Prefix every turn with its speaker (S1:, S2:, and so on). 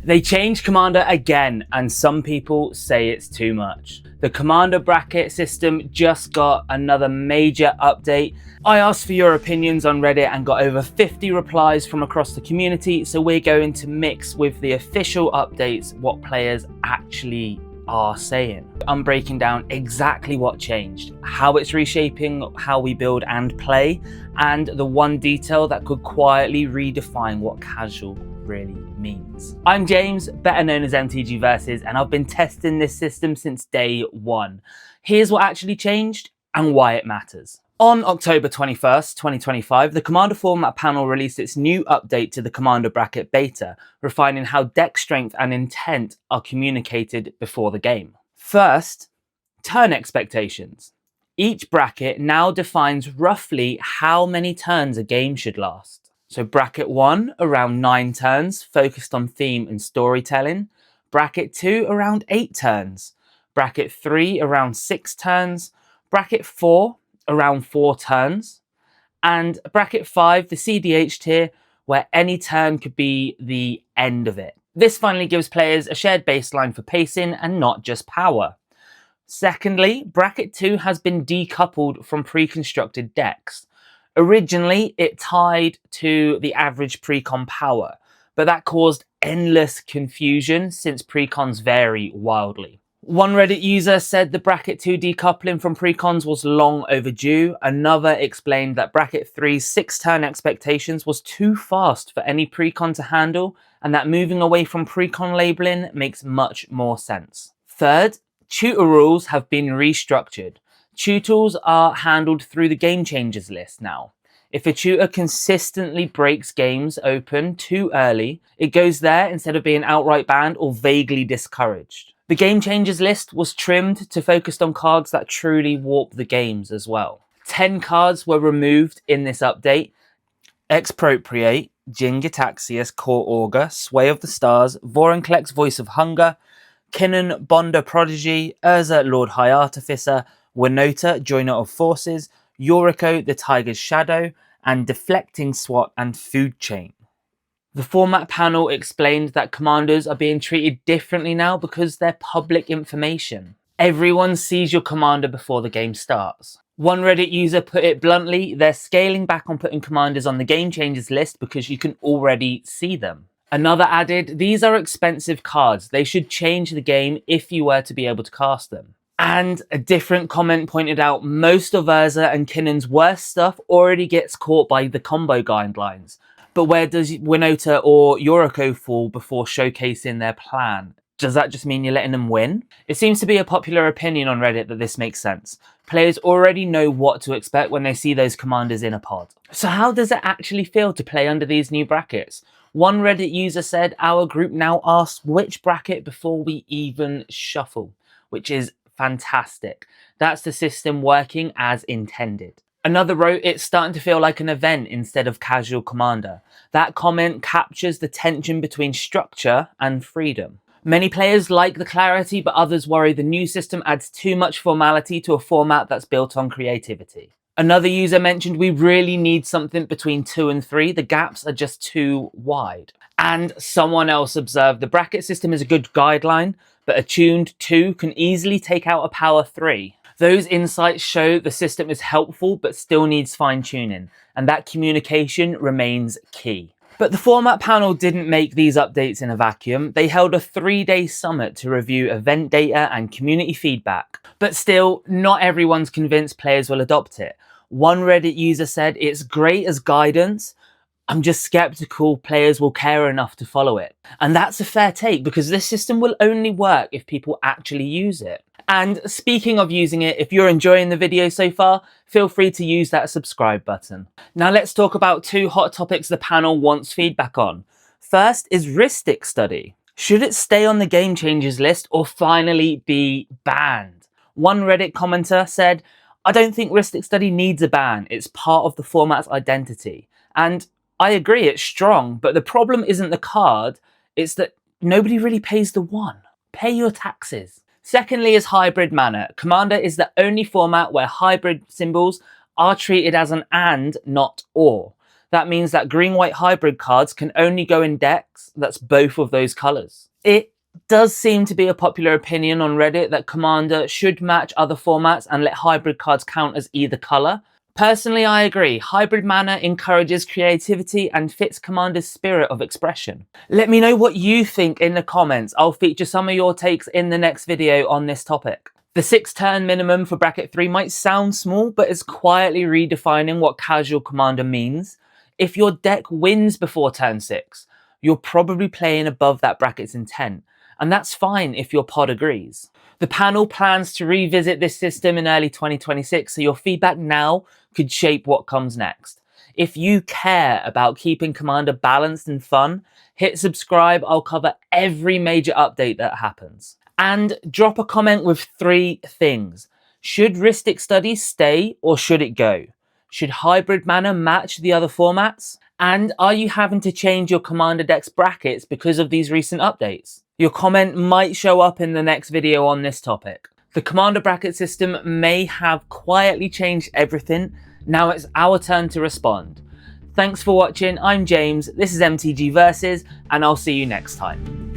S1: They changed Commander again, and some people say it's too much. The Commander bracket system just got another major update. I asked for your opinions on Reddit and got over 50 replies from across the community, so we're going to mix with the official updates what players actually are saying. I'm breaking down exactly what changed, how it's reshaping how we build and play, and the one detail that could quietly redefine what casual really means. I'm James, better known as MTG Versus, and I've been testing this system since day one. Here's what actually changed and why it matters. On October 21st, 2025, the Commander format panel released its new update to the Commander bracket beta, refining how deck strength and intent are communicated before the game. First, turn expectations. Each bracket now defines roughly how many turns a game should last. So bracket 1, around 9 turns, focused on theme and storytelling. Bracket 2, around 8 turns. Bracket 3, around 6 turns. Bracket 4, around 4 turns. And bracket 5, the cedh tier, where any turn could be the end of it. This finally gives players a shared baseline for pacing and not just power. Secondly, bracket 2 has been decoupled from pre-constructed decks. Originally, it tied to the average precon power, but that caused endless confusion since precons vary wildly. One Reddit user said the bracket 2 decoupling from precons was long overdue. Another explained that bracket 3's 6-turn expectations was too fast for any precon to handle, and that moving away from precon labeling makes much more sense. Third, tutor rules have been restructured. Tutors are handled through the game changers list now. If a tutor consistently breaks games open too early, it goes there instead of being outright banned or vaguely discouraged. The game changers list was trimmed to focus on cards that truly warp the games as well. 10 cards were removed in this update: Expropriate, Jin Gitaxias, Core Augur, Sway of the Stars, Vorinclex, Voice of Hunger, Kinnan, Bonder Prodigy, Urza, Lord High Artificer, Winota, Joiner of Forces, Yuriko, the Tiger's Shadow, and Deflecting SWAT and Food Chain. The format panel explained that commanders are being treated differently now because they're public information. Everyone sees your commander before the game starts. One Reddit user put it bluntly: they're scaling back on putting commanders on the game changers list because you can already see them. Another added, these are expensive cards. They should change the game if you were to be able to cast them. And a different comment pointed out most of Urza and Kinnan's worst stuff already gets caught by the combo guidelines. But where does Winota or Yuriko fall before showcasing their plan? Does that just mean you're letting them win? It seems to be a popular opinion on Reddit that this makes sense. Players already know what to expect when they see those commanders in a pod. So how does it actually feel to play under these new brackets? One Reddit user said, our group now asks which bracket before we even shuffle, which is fantastic. That's the system working as intended. Another wrote, it's starting to feel like an event instead of casual Commander. That comment captures the tension between structure and freedom. Many players like the clarity, but others worry the new system adds too much formality to a format that's built on creativity. Another user mentioned we really need something between 2 and 3. The gaps are just too wide. And someone else observed the bracket system is a good guideline, but a tuned 2 can easily take out a power 3. Those insights show the system is helpful but still needs fine-tuning, and that communication remains key. But the format panel didn't make these updates in a vacuum. They held a 3-day summit to review event data and community feedback. But still, not everyone's convinced players will adopt it. One Reddit user said, it's great as guidance, I'm just skeptical players will care enough to follow it. And that's a fair take, because this system will only work if people actually use it. And speaking of using it, if you're enjoying the video so far, feel free to use that subscribe button. Now let's talk about 2 hot topics the panel wants feedback on. First is Rhystic Study. Should it stay on the game changers list or finally be banned? One Reddit commenter said, I don't think Rhystic Study needs a ban. It's part of the format's identity. And I agree, it's strong, but the problem isn't the card, it's that nobody really pays the one. Pay your taxes. Secondly is hybrid mana. Commander is the only format where hybrid symbols are treated as an and, not or. That means that green-white hybrid cards can only go in decks that's both of those colours. It does seem to be a popular opinion on Reddit that Commander should match other formats and let hybrid cards count as either colour. Personally, I agree. Hybrid mana encourages creativity and fits Commander's spirit of expression. Let me know what you think in the comments. I'll feature some of your takes in the next video on this topic. The 6-turn minimum for bracket 3 might sound small, but it's quietly redefining what casual Commander means. If your deck wins before turn 6, you're probably playing above that bracket's intent, and that's fine if your pod agrees. The panel plans to revisit this system in early 2026, so your feedback now could shape what comes next. If you care about keeping Commander balanced and fun, hit subscribe. I'll cover every major update that happens. And drop a comment with 3 things. Should Rhystic Study stay or should it go? Should hybrid mana match the other formats? And are you having to change your Commander deck's brackets because of these recent updates? Your comment might show up in the next video on this topic. The Commander bracket system may have quietly changed everything. Now it's our turn to respond. Thanks for watching. I'm James, this is MTG Versus, and I'll see you next time.